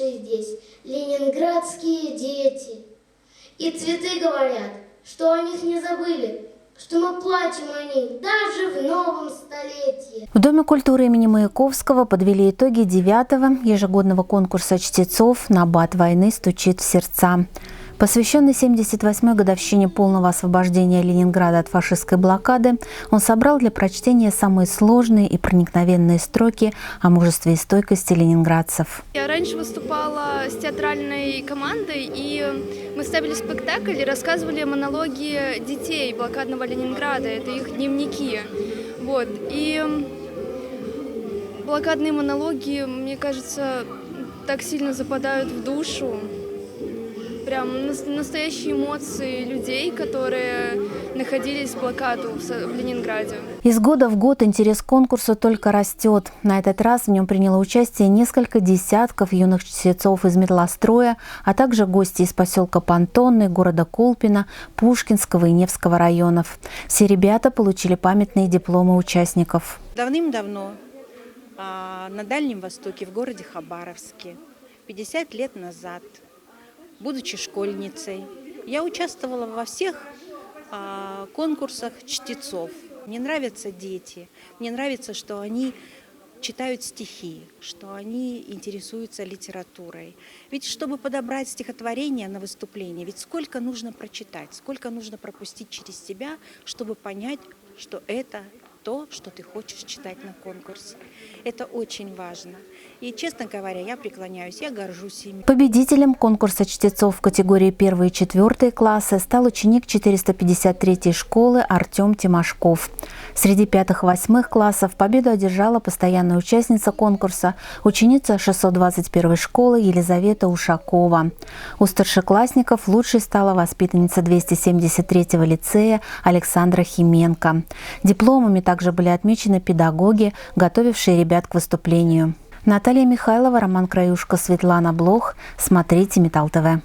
выросшие здесь ленинградские дети. И цветы говорят, что о них не забыли, что мы плачем о них даже в новом столетии. В Доме культуры имени Маяковского подвели итоги 9-го ежегодного конкурса чтецов «Набат войны стучит в сердца». Посвященный 78-й годовщине полного освобождения Ленинграда от фашистской блокады, он собрал для прочтения самые сложные и проникновенные строки о мужестве и стойкости ленинградцев. Я раньше выступала с театральной командой, и мы ставили спектакль и рассказывали монологи детей блокадного Ленинграда, это их дневники. Вот. И блокадные монологи, мне кажется, так сильно западают в душу. Прям настоящие эмоции людей, которые находились в блокаду в Ленинграде. Из года в год интерес к конкурсу только растет. На этот раз в нем приняло участие несколько десятков юных чтецов из Метлостроя, а также гости из поселка Понтонный, города Колпино, Пушкинского и Невского районов. Все ребята получили памятные дипломы участников. Давным-давно на Дальнем Востоке, в городе Хабаровске, 50 лет назад, будучи школьницей, я участвовала во всех конкурсах чтецов. Мне нравятся дети, мне нравится, что они читают стихи, что они интересуются литературой. Ведь чтобы подобрать стихотворение на выступление, ведь сколько нужно прочитать, сколько нужно пропустить через себя, чтобы понять, что это то, что ты хочешь читать на конкурсе. Это очень важно. И, честно говоря, я преклоняюсь, я горжусь ими. Победителем конкурса чтецов в категории 1 и 4 классы стал ученик 453-й школы Артем Тимошков. Среди 5-8 классов победу одержала постоянная участница конкурса, ученица 621-й школы Елизавета Ушакова. У старшеклассников лучшей стала воспитанница 273-го лицея Александра Хименко. Дипломами также были отмечены педагоги, готовившие ребят к выступлению. Наталья Михайлова, Роман Краюшко, Светлана Блох. Смотрите Металл ТВ.